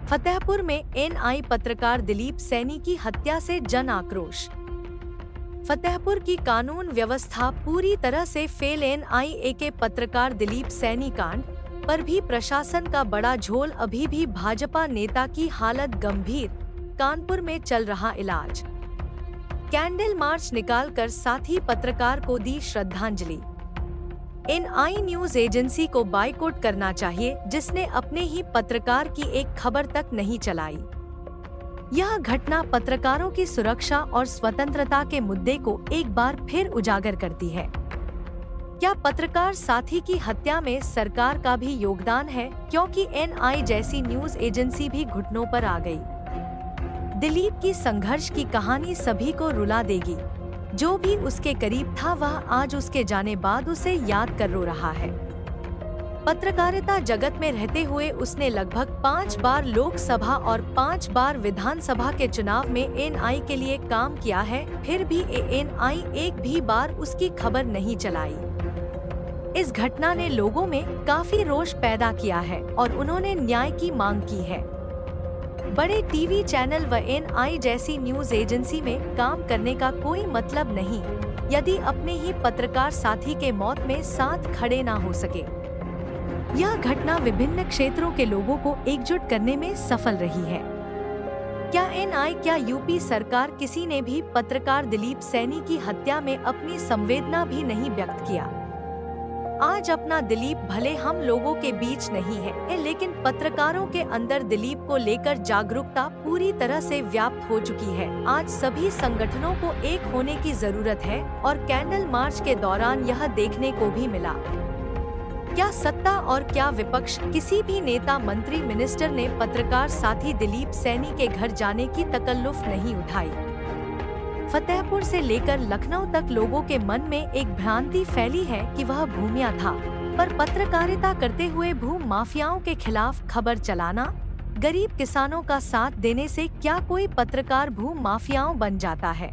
फतेहपुर में एनआई पत्रकार दिलीप सैनी की हत्या से जन आक्रोश। फतेहपुर की कानून व्यवस्था पूरी तरह से फेल। एनआईए के पत्रकार दिलीप सैनी कांड पर भी प्रशासन का बड़ा झोल। अभी भी भाजपा नेता की हालत गंभीर, कानपुर में चल रहा इलाज। कैंडल मार्च निकालकर साथी पत्रकार को दी श्रद्धांजलि। एनआई न्यूज एजेंसी को बाइकआउट करना चाहिए, जिसने अपने ही पत्रकार की एक खबर तक नहीं चलाई। यह घटना पत्रकारों की सुरक्षा और स्वतंत्रता के मुद्दे को एक बार फिर उजागर करती है। क्या पत्रकार साथी की हत्या में सरकार का भी योगदान है? क्योंकि एनआई जैसी न्यूज एजेंसी भी घुटनों पर आ गई। दिलीप की संघर्ष की कहानी सभी को रुला देगी। जो भी उसके करीब था वह आज उसके जाने बाद उसे याद कर रो रहा है। पत्रकारिता जगत में रहते हुए उसने लगभग 5 बार लोकसभा और 5 बार विधानसभा के चुनाव में एनआई के लिए काम किया है। फिर भी एनआई एक भी बार उसकी खबर नहीं चलाई। इस घटना ने लोगों में काफी रोष पैदा किया है और उन्होंने न्याय की मांग की है। बड़े टीवी चैनल व एनआई जैसी न्यूज एजेंसी में काम करने का कोई मतलब नहीं यदि अपने ही पत्रकार साथी के मौत में साथ खड़े ना हो सके। यह घटना विभिन्न क्षेत्रों के लोगों को एकजुट करने में सफल रही है। क्या यूपी सरकार किसी ने भी पत्रकार दिलीप सैनी की हत्या में अपनी संवेदना भी नहीं व्यक्त किया? आज अपना दिलीप भले हम लोगों के बीच नहीं है, लेकिन पत्रकारों के अंदर दिलीप को लेकर जागरूकता पूरी तरह से व्याप्त हो चुकी है। आज सभी संगठनों को एक होने की जरूरत है और कैंडल मार्च के दौरान यह देखने को भी मिला। क्या सत्ता और क्या विपक्ष, किसी भी नेता, मंत्री, मिनिस्टर ने पत्रकार साथी दिलीप सैनी के घर जाने की तकल्लुफ नहीं उठाई। फतेहपुर से लेकर लखनऊ तक लोगों के मन में एक भ्रांति फैली है कि वह भूमिया था, पर पत्रकारिता करते हुए भू माफियाओं के खिलाफ खबर चलाना, गरीब किसानों का साथ देने से क्या कोई पत्रकार भू माफियाओं बन जाता है?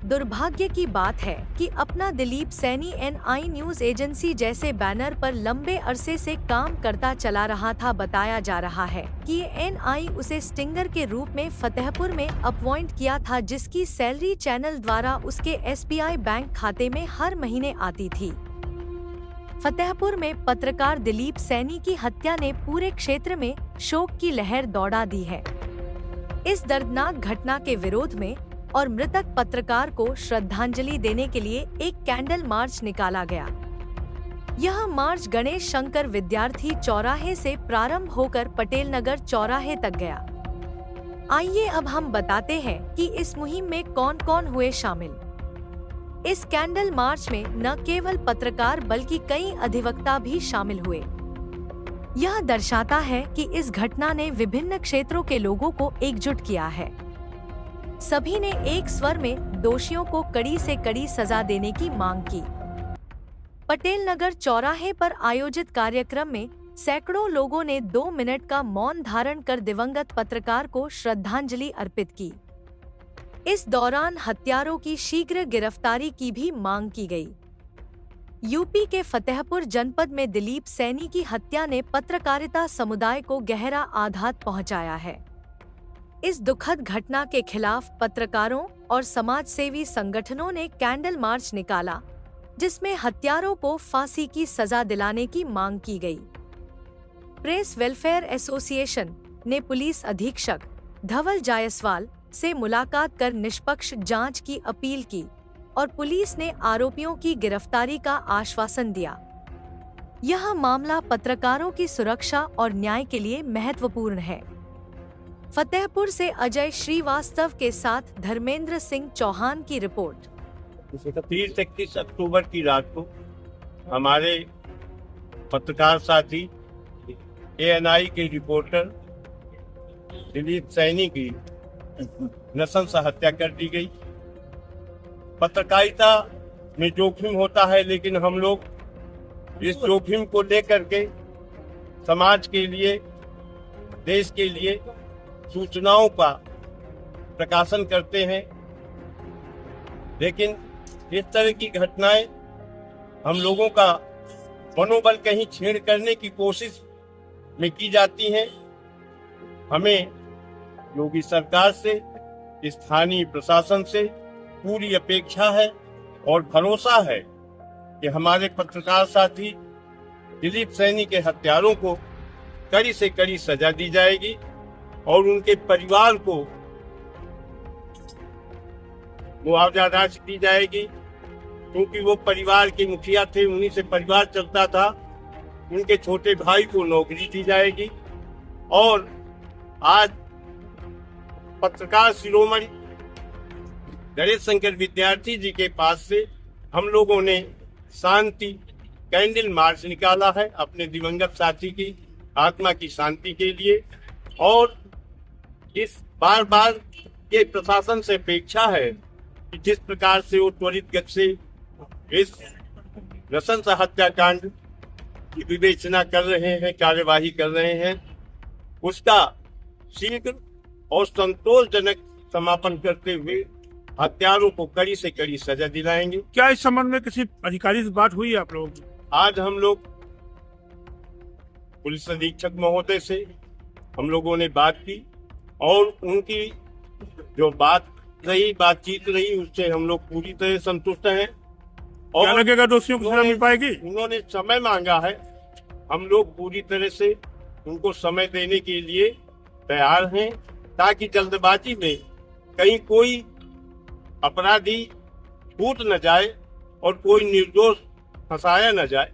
दुर्भाग्य की बात है कि अपना Dilip Saini ANI news agency जैसे बैनर पर लंबे अरसे से काम करता चला रहा था। बताया जा रहा है कि एनआई उसे स्टिंगर के रूप में फतेहपुर में अपॉइंट किया था, जिसकी सैलरी चैनल द्वारा उसके एसबीआई बैंक खाते में हर महीने आती थी। फतेहपुर में पत्रकार दिलीप सैनी की हत्या ने पूरे क्षेत्र में शोक की लहर दौड़ा दी है। इस दर्दनाक घटना के विरोध में और मृतक पत्रकार को श्रद्धांजलि देने के लिए एक कैंडल मार्च निकाला गया। यह मार्च गणेश शंकर विद्यार्थी चौराहे से प्रारंभ होकर पटेल नगर चौराहे तक गया। आइए अब हम बताते हैं कि इस मुहिम में कौन कौन हुए शामिल। इस कैंडल मार्च में न केवल पत्रकार बल्कि कई अधिवक्ता भी शामिल हुए। यह दर्शाता है कि इस घटना ने विभिन्न क्षेत्रों के लोगों को एकजुट किया है। सभी ने एक स्वर में दोषियों को कड़ी से कड़ी सजा देने की मांग की। पटेल नगर चौराहे पर आयोजित कार्यक्रम में सैकड़ों लोगों ने 2 मिनट का मौन धारण कर दिवंगत पत्रकार को श्रद्धांजलि अर्पित की। इस दौरान हत्यारों की शीघ्र गिरफ्तारी की भी मांग की गई। यूपी के फतेहपुर जनपद में दिलीप सैनी की हत्या ने पत्रकारिता समुदाय को गहरा आघात पहुंचाया है। इस दुखद घटना के खिलाफ पत्रकारों और समाजसेवी संगठनों ने कैंडल मार्च निकाला, जिसमें हत्यारों को फांसी की सजा दिलाने की मांग की गई। प्रेस वेलफेयर एसोसिएशन ने पुलिस अधीक्षक धवल जायसवाल से मुलाकात कर निष्पक्ष जांच की अपील की और पुलिस ने आरोपियों की गिरफ्तारी का आश्वासन दिया। यह मामला पत्रकारों की सुरक्षा और न्याय के लिए महत्वपूर्ण है। फतेहपुर से अजय श्रीवास्तव के साथ धर्मेंद्र सिंह चौहान की रिपोर्ट। 30-31 अक्टूबर की रात को हमारे पत्रकार साथी एएनआई के रिपोर्टर दिलीप सैनी की नृशंस हत्या कर दी गई। पत्रकारिता में जोखिम होता है, लेकिन हम लोग इस जोखिम को लेकर के समाज के लिए, देश के लिए सूचनाओं का प्रकाशन करते हैं। लेकिन इस तरह की घटनाएं हम लोगों का मनोबल कहीं छीन करने की कोशिश में की जाती हैं। हमें योगी सरकार से, स्थानीय प्रशासन से पूरी अपेक्षा है और भरोसा है कि हमारे पत्रकार साथी दिलीप सैनी के हत्यारों को कड़ी से कड़ी सजा दी जाएगी और उनके परिवार को मुआवजा राशि दी जाएगी, क्योंकि वो परिवार के मुखिया थे, उन्हीं से परिवार चलता था। उनके छोटे भाई को नौकरी दी जाएगी और आज पत्रकार शिरोमणि गणेश शंकर विद्यार्थी जी के पास से हम लोगों ने शांति कैंडल मार्च निकाला है अपने दिवंगत साथी की आत्मा की शांति के लिए। और इस बार ये प्रशासन से अपेक्षा है कि जिस प्रकार से वो त्वरित गति से इस नृशंस हत्याकांड की विवेचना कर रहे हैं, कार्यवाही कर रहे हैं, उसका शीघ्र और संतोषजनक समापन करते हुए हत्यारों को कड़ी से कड़ी सजा दिलाएंगे। क्या इस संबंध में किसी अधिकारी से बात हुई है आप लोगों की? आज हम लोग पुलिस अधीक्षक महोदय से हम लोगों ने बात की और उनकी जो बातचीत रही उससे हम लोग पूरी तरह संतुष्ट हैं। क्या लगेगा दोषियों को सजा मिल पाएगी? उन्होंने समय मांगा है, हम लोग पूरी तरह से उनको समय देने के लिए तैयार हैं, ताकि जल्दबाजी में कहीं कोई अपराधी छूट न जाए और कोई निर्दोष फंसाया न जाए,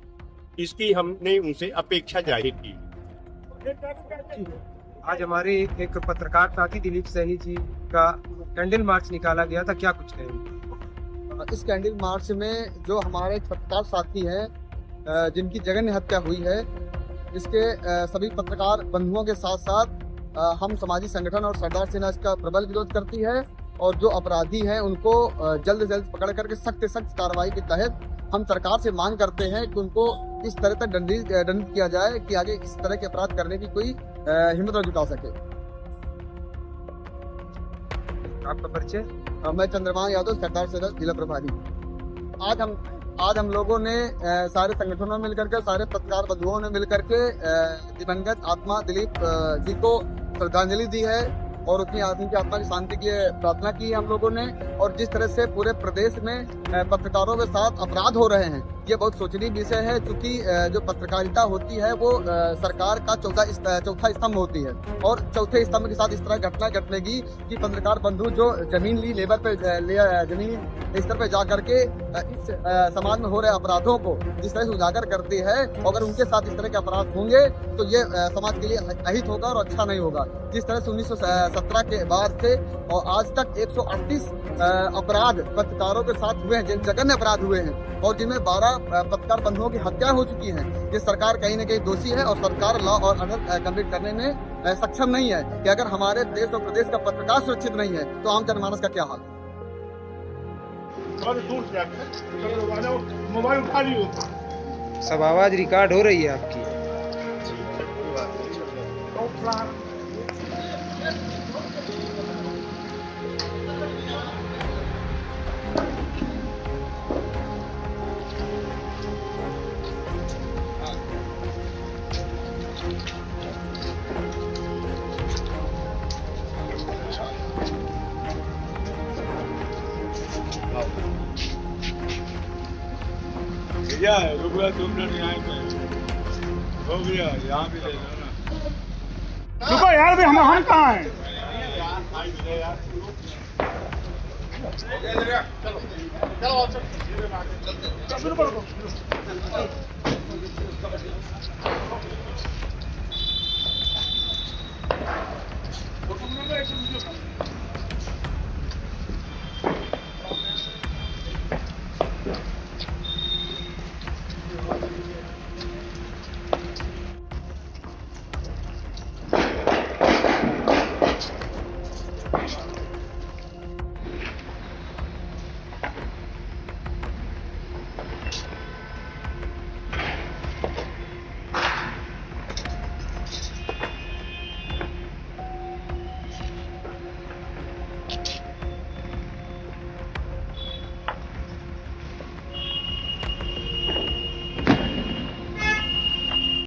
इसकी हमने उनसे अपेक्षा जाहिर की। आज हमारे एक पत्रकार साथी दिलीप सैनी जी का कैंडल मार्च निकाला गया था, क्या कुछ कहेंगे? इस कैंडल मार्च में जो हमारे पत्रकार साथी हैं जिनकी जघन्य हत्या हुई है, इसके सभी पत्रकार बंधुओं के साथ साथ हम समाजी संगठन और सरदार सेना इसका प्रबल विरोध करती है और जो अपराधी हैं उनको जल्द से जल्द पकड़ करके सख्त से सख्त कार्रवाई के तहत हम सरकार से मांग करते हैं कि उनको इस तरह तक दंडित किया जाए कि आगे इस तरह के अपराध करने की कोई हिम्मत न जुटा सके। आपका परिचय? मैं चंद्रमान यादव, सरदार सेना जिला प्रभारी। आज हम लोगों ने सारे संगठनों में मिलकर के, सारे पत्रकार बंधुओं ने मिलकर के दिवंगत आत्मा दिलीप जी को श्रद्धांजलि दी है और उनकी आत्मा की शांति के लिए प्रार्थना की है हम लोगों ने। और जिस तरह से पूरे प्रदेश में पत्रकारों के साथ अपराध हो रहे हैं, ये बहुत सोचनीय विषय है, क्योंकि जो पत्रकारिता होती है वो सरकार का चौथा स्तंभ होती है और चौथे स्तंभ के साथ इस तरह घटना घटनेगी कि पत्रकार बंधु जो जमीन ली लेवल पे जमीन स्तर पे जा करके इस समाज में हो रहे अपराधों को जिस तरह से उजागर करती है, अगर उनके साथ इस तरह के अपराध होंगे तो ये समाज के लिए अहित होगा और अच्छा नहीं होगा। जिस तरह से 1917 के बाद से और आज तक 138 अपराध पत्रकारों के साथ हुए हैं, जिन जघन्य अपराध हुए हैं और जिनमें 12 पत्रकार बंधुओं की हत्या हो चुकी है। ये सरकार कहीं न कहीं दोषी है और सरकार लॉ और ऑर्डर कंप्लीट करने में सक्षम नहीं है कि अगर हमारे देश और प्रदेश का पत्रकार सुरक्षित नहीं है तो आम जनमानस का क्या हाल है। मोबाइल उठा लियो। सब आवाज रिकॉर्ड हो रही है आपकी। भैया रुक गया, 2 मिनट यहाँ पे हो गया, यहाँ भी ले लो ना। रुको यार, भी हम कहाँ हैं? चलो